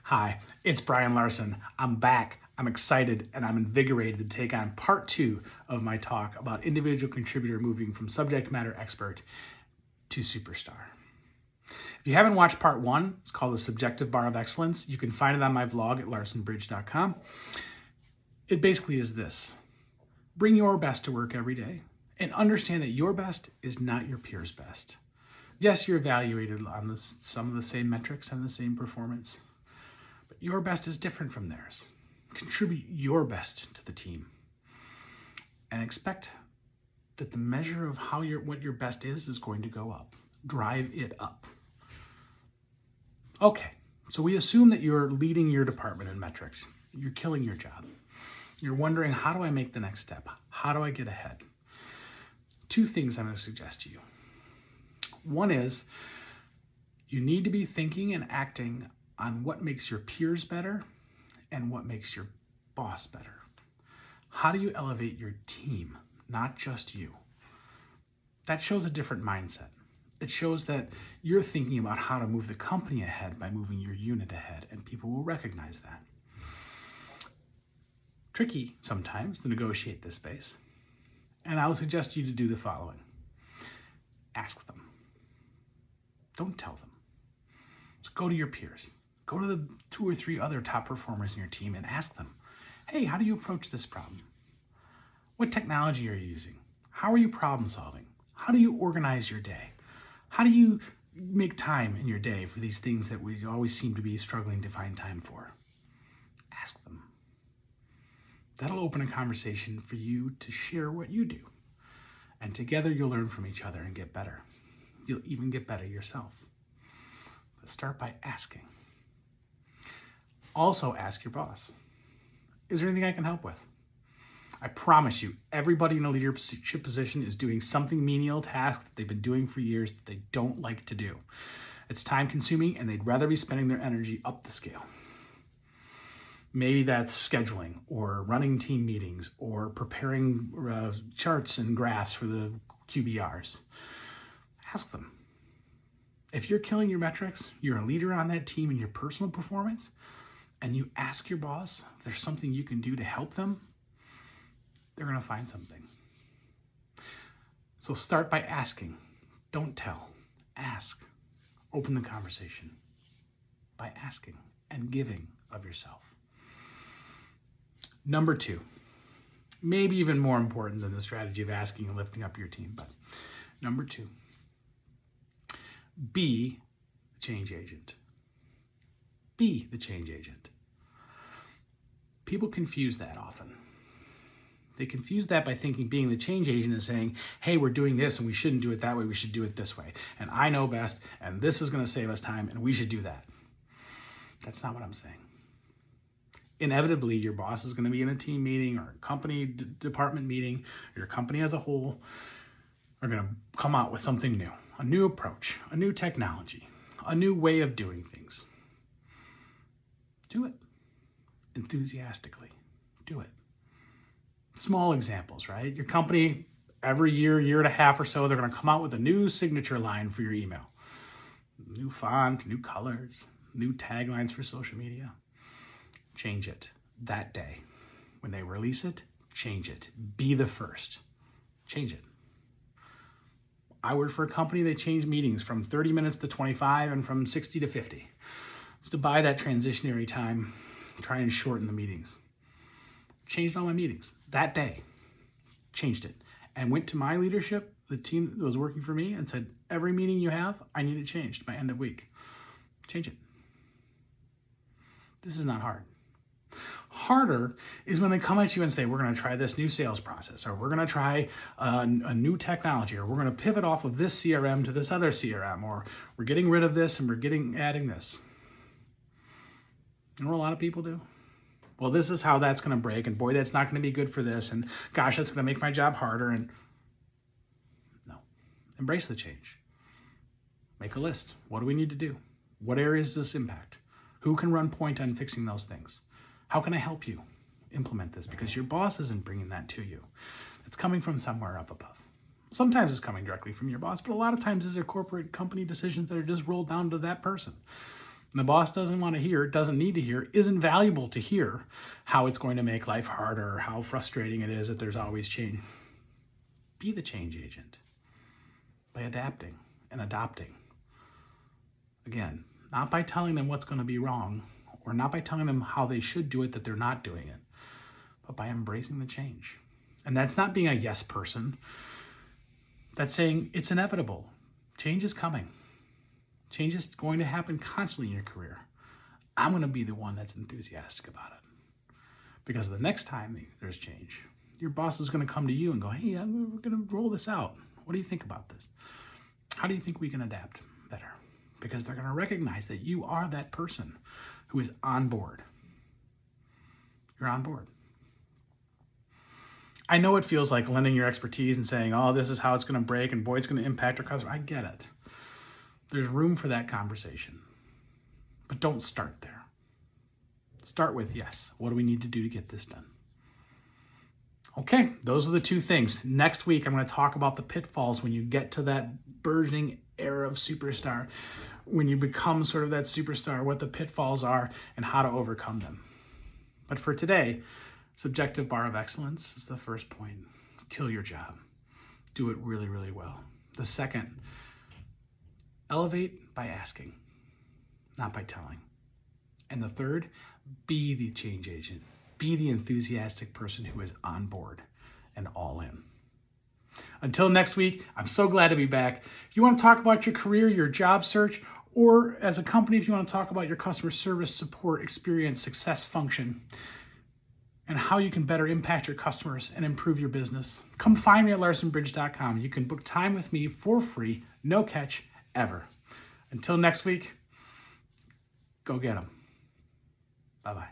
Hi, it's Brian Larson. I'm back. I'm excited and I'm invigorated to take on part 2 of my talk about individual contributor moving from subject matter expert to superstar. If you haven't watched part 1, it's called The Subjective Bar of Excellence. You can find it on my vlog at larsonbridge.com. It basically is this: bring your best to work every day and understand that your best is not your peer's best. Yes, you're evaluated on some of the same metrics and the same performance, but your best is different from theirs. Contribute your best to the team and expect that the measure of what your best is going to go up. Drive it up. Okay, so we assume that you're leading your department in metrics. You're killing your job. You're wondering, how do I make the next step? How do I get ahead? 2 things I'm going to suggest to you. One is you need to be thinking and acting on what makes your peers better and what makes your boss better. How do you elevate your team, not just you? That shows a different mindset. It shows that you're thinking about how to move the company ahead by moving your unit ahead, and people will recognize that. Tricky sometimes to negotiate this space, and I would suggest you to do the following. Ask them. Don't tell them. Just go to your peers. Go to the 2 or 3 other top performers in your team and ask them, hey, how do you approach this problem? What technology are you using? How are you problem solving? How do you organize your day? How do you make time in your day for these things that we always seem to be struggling to find time for? Ask them. That'll open a conversation for you to share what you do. And together you'll learn from each other and get better. You'll even get better yourself. But start by asking. Also ask your boss, is there anything I can help with? I promise you, everybody in a leadership position is doing something menial task that they've been doing for years that they don't like to do. It's time consuming and they'd rather be spending their energy up the scale. Maybe that's scheduling or running team meetings or preparing charts and graphs for the QBRs. Ask them. If you're killing your metrics, you're a leader on that team in your personal performance, and you ask your boss if there's something you can do to help them, they're going to find something. So start by asking. Don't tell. Ask. Open the conversation by asking and giving of yourself. Number 2, maybe even more important than the strategy of asking and lifting up your team, but number 2, be the change agent. Be the change agent. People confuse that often. They confuse that by thinking being the change agent is saying, hey, we're doing this and we shouldn't do it that way, we should do it this way. And I know best, and this is going to save us time, and we should do that. That's not what I'm saying. Inevitably, your boss is going to be in a team meeting or a company department meeting, or your company as a whole are going to come out with something new, a new approach, a new technology, a new way of doing things. Do it. Enthusiastically. Do it. Small examples, right? Your company, every year and a half or so, they're going to come out with a new signature line for your email. New font, new colors, new taglines for social media. Change it that day. When they release it, change it. Be the first. Change it. I work for a company that changed meetings from 30 minutes to 25 and from 60 to 50. It's to buy that transitionary time, try and shorten the meetings. Changed all my meetings that day. Changed it. And went to my leadership, the team that was working for me, and said, every meeting you have, I need it changed by end of week. Change it. This is not hard. Harder is when they come at you and say, we're going to try this new sales process, or we're going to try a new technology, or we're going to pivot off of this CRM to this other CRM, or we're getting rid of this and we're adding this. You know what a lot of people do? Well, this is how that's going to break, and boy, that's not going to be good for this, and gosh, that's going to make my job harder. And no, embrace the change. Make a list. What do we need to do? What areas does this impact? Who can run point on fixing those things? How can I help you implement this? Because your boss isn't bringing that to you. It's coming from somewhere up above. Sometimes it's coming directly from your boss, but a lot of times these are corporate company decisions that are just rolled down to that person. And the boss doesn't want to hear, doesn't need to hear, isn't valuable to hear how it's going to make life harder or how frustrating it is that there's always change. Be the change agent by adapting and adopting. Again, not by telling them what's going to be wrong or not by telling them how they should do it that they're not doing it, but by embracing the change. And that's not being a yes person. That's saying it's inevitable. Change is coming. Change is going to happen constantly in your career. I'm going to be the one that's enthusiastic about it. Because the next time there's change, your boss is going to come to you and go, hey, we're going to roll this out. What do you think about this? How do you think we can adapt better? Because they're going to recognize that you are that person who is on board. You're on board. I know it feels like lending your expertise and saying, oh, this is how it's going to break and boy, it's going to impact our customer. I get it. There's room for that conversation. But don't start there. Start with, yes, what do we need to do to get this done? Okay, those are the two things. Next week, I'm going to talk about the pitfalls when you get to that burgeoning era of superstar, when you become sort of that superstar, what the pitfalls are and how to overcome them. But for today, subjective bar of excellence is the first point. Kill your job. Do it really, really well. The second, elevate by asking, not by telling. And the third, be the change agent. Be the enthusiastic person who is on board and all in. Until next week, I'm so glad to be back. If you want to talk about your career, your job search, or as a company, if you want to talk about your customer service, support, experience, success function, and how you can better impact your customers and improve your business, come find me at larsonbridge.com. You can book time with me for free, no catch, ever. Until next week, go get them. Bye-bye.